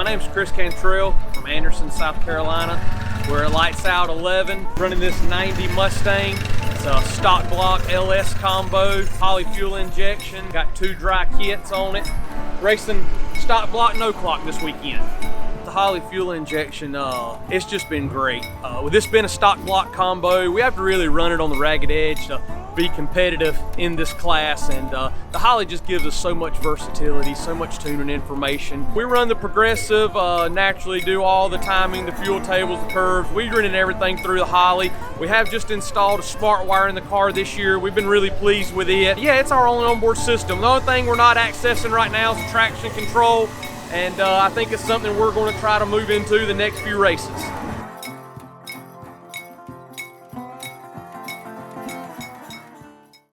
name's Chris Cantrell from Anderson, South Carolina. We're at Lights Out 11, running this 90 Mustang. It's a stock block LS combo, Holley fuel injection, got 2 dry kits on it. Racing stock block, no clock this weekend. The Holley fuel injection, it's just been great. With this being a stock block combo, we have to really run it on the ragged edge to be competitive in this class, and the Holley just gives us so much versatility, so much tuning information. We run the progressive, naturally do all the timing, the fuel tables, the curves. We run everything through the Holley. We have just installed a Smartwire in the car this year. We've been really pleased with it. Yeah, it's our only onboard system. The only thing we're not accessing right now is the traction control, and I think it's something we're going to try to move into the next few races.